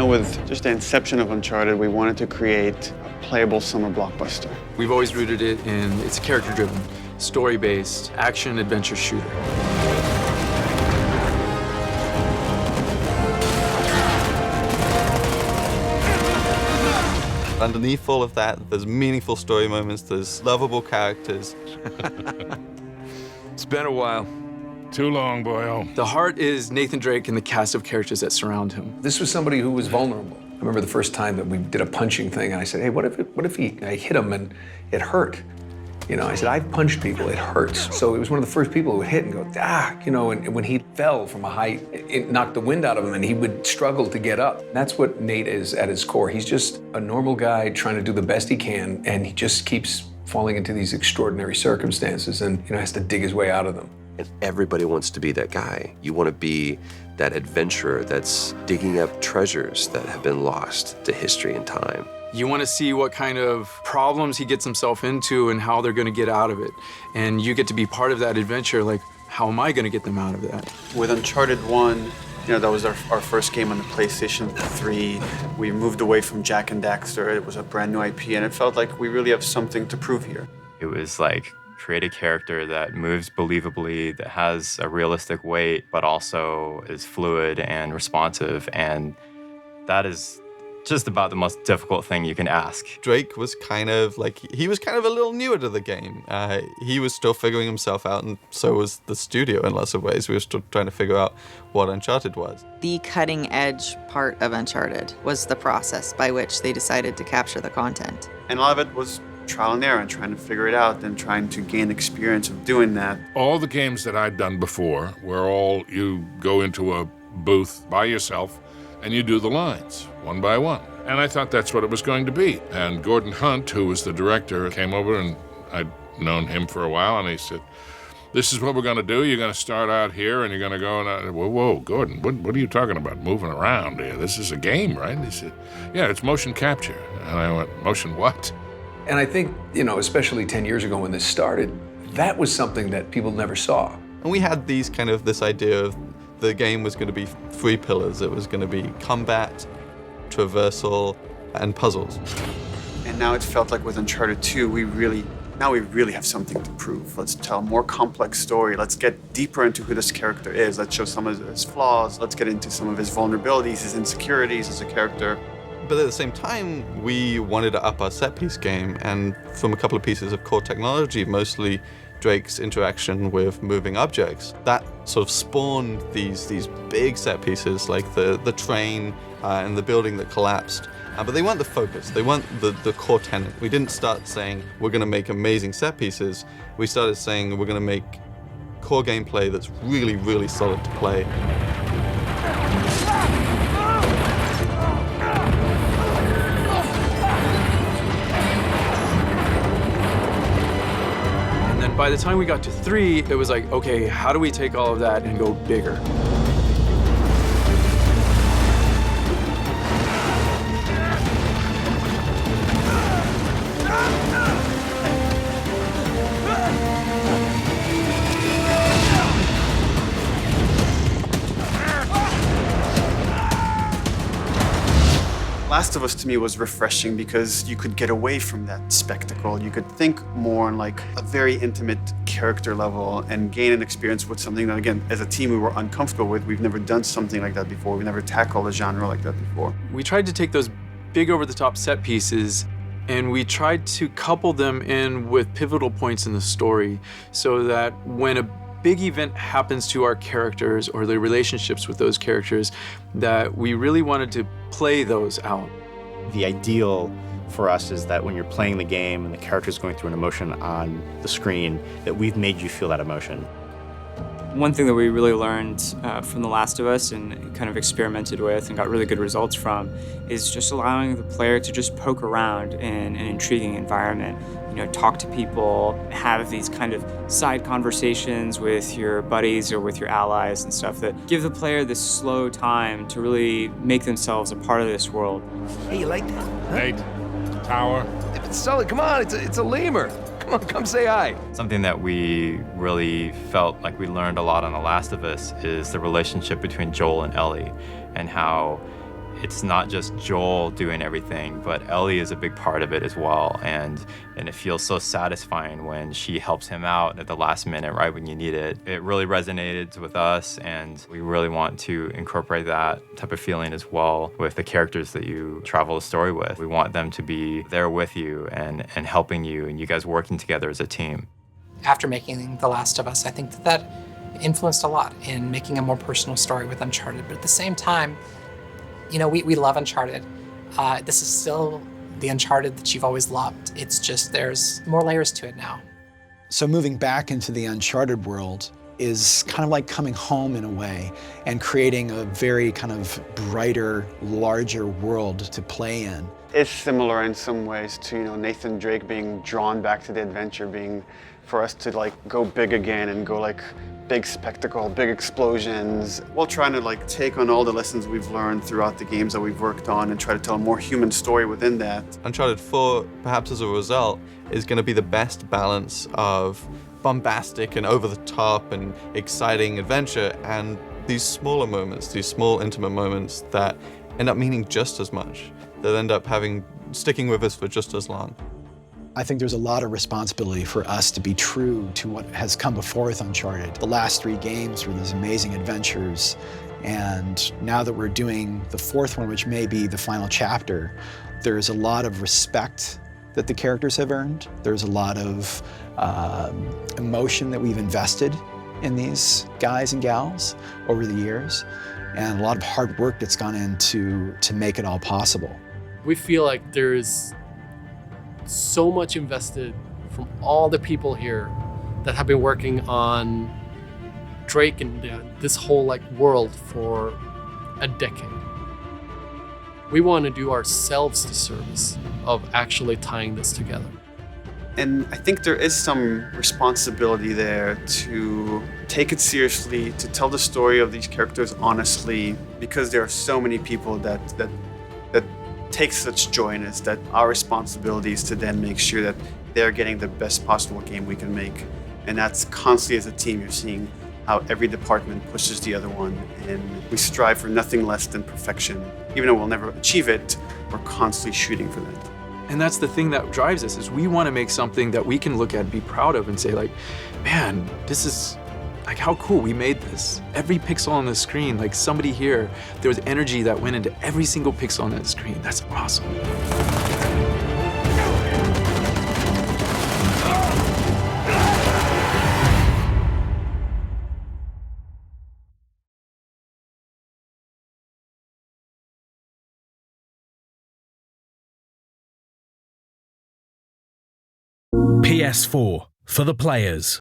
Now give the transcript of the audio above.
know, with just the inception of Uncharted, we wanted to create a playable summer blockbuster. We've always rooted it in, it's a character-driven, story-based, action-adventure shooter. Underneath all of that, there's meaningful story moments, there's lovable characters. It's been a while. Too long, boyo. The heart is Nathan Drake and the cast of characters that surround him. This was somebody who was vulnerable. I remember the first time that we did a punching thing, and I said, hey, what if I hit him and it hurt? You know, I said, I've punched people, it hurts. So it was one of the first people who would hit and go, you know, and when he fell from a height, it knocked the wind out of him and he would struggle to get up. That's what Nate is at his core. He's just a normal guy trying to do the best he can, and he just keeps falling into these extraordinary circumstances and, you know, has to dig his way out of them. And everybody wants to be that guy. You want to be that adventurer that's digging up treasures that have been lost to history and time. You want to see what kind of problems he gets himself into and how they're going to get out of it. And you get to be part of that adventure, like, how am I going to get them out of that? With Uncharted 1, you know, that was our first game on the PlayStation 3. We moved away from Jak and Daxter. It was a brand new IP, and it felt like we really have something to prove here. It was like, create a character that moves believably, that has a realistic weight, but also is fluid and responsive, and that is just about the most difficult thing you can ask. Drake was kind of a little newer to the game. He was still figuring himself out, and so was the studio in lots of ways. We were still trying to figure out what Uncharted was. The cutting edge part of Uncharted was the process by which they decided to capture the content. And a lot of it was trial and error and trying to figure it out and trying to gain experience of doing that. All the games that I'd done before were all you go into a booth by yourself and you do the lines one by one. And I thought that's what it was going to be. And Gordon Hunt, who was the director, came over, and I'd known him for a while, and he said, this is what we're going to do. You're going to start out here, and you're going to go, and whoa, Gordon, what are you talking about, moving around here? This is a game, right? And he said, yeah, it's motion capture. And I went, motion what? And I think, you know, especially 10 years ago when this started, that was something that people never saw. And we had this idea of the game was going to be 3 pillars. It was going to be combat, traversal, and puzzles. And now it felt like with Uncharted 2, we really have something to prove. Let's tell a more complex story. Let's get deeper into who this character is. Let's show some of his flaws. Let's get into some of his vulnerabilities, his insecurities as a character. But at the same time, we wanted to up our set-piece game, and from a couple of pieces of core technology, mostly Drake's interaction with moving objects, that sort of spawned these big set pieces like the train and the building that collapsed. But they weren't the focus. They weren't the core tenet. We didn't start saying we're going to make amazing set pieces. We started saying we're going to make core gameplay that's really, really solid to play. By the time we got to 3, it was like, okay, how do we take all of that and go bigger? Last of Us to me was refreshing because you could get away from that spectacle. You could think more on like a very intimate character level and gain an experience with something that, again, as a team we were uncomfortable with. We've never done something like that before. We've never tackled a genre like that before. We tried to take those big over-the-top set pieces and we tried to couple them in with pivotal points in the story so that when a big event happens to our characters or the relationships with those characters, that we really wanted to play those out. The ideal for us is that when you're playing the game and the character's going through an emotion on the screen, that we've made you feel that emotion. One thing that we really learned from The Last of Us and kind of experimented with and got really good results from is just allowing the player to just poke around in an intriguing environment. You know, talk to people, have these kind of side conversations with your buddies or with your allies and stuff that give the player this slow time to really make themselves a part of this world. Hey, you like that? Nate, tower. It's solid, come on, it's a lemur. Come on, come say hi. Something that we really felt like we learned a lot on The Last of Us is the relationship between Joel and Ellie, and how it's not just Joel doing everything, but Ellie is a big part of it as well. And it feels so satisfying when she helps him out at the last minute, right when you need it. It really resonated with us, and we really want to incorporate that type of feeling as well with the characters that you travel the story with. We want them to be there with you and helping you, and you guys working together as a team. After making The Last of Us, I think that influenced a lot in making a more personal story with Uncharted. But at the same time, you know, we love Uncharted. This is still the Uncharted that you've always loved. It's just there's more layers to it now. So moving back into the Uncharted world is kind of like coming home in a way and creating a very kind of brighter, larger world to play in. It's similar in some ways to, you know, Nathan Drake being drawn back to the adventure, being for us to like go big again and go like big spectacle, big explosions, while trying to like take on all the lessons we've learned throughout the games that we've worked on and try to tell a more human story within that. Uncharted 4, perhaps as a result, is going to be the best balance of bombastic and over-the-top and exciting adventure and these smaller moments, these small intimate moments that end up meaning just as much, that end up sticking with us for just as long. I think there's a lot of responsibility for us to be true to what has come before with Uncharted. The last 3 games were these amazing adventures, and now that we're doing the 4th one, which may be the final chapter, there's a lot of respect that the characters have earned. There's a lot of emotion that we've invested in these guys and gals over the years, and a lot of hard work that's gone into to make it all possible. We feel like there's so much invested from all the people here that have been working on Drake and this whole like world for a decade. We want to do ourselves the service of actually tying this together. And I think there is some responsibility there to take it seriously, to tell the story of these characters honestly, because there are so many people that take such joy in it, that our responsibility is to then make sure that they're getting the best possible game we can make. And that's constantly as a team, you're seeing how every department pushes the other one, and we strive for nothing less than perfection. Even though we'll never achieve it, we're constantly shooting for that. And that's the thing that drives us, is we want to make something that we can look at and be proud of and say like, man, this is like how cool we made this. Every pixel on the screen, like somebody here, there was energy that went into every single pixel on that screen. That's awesome. PS4 for the players.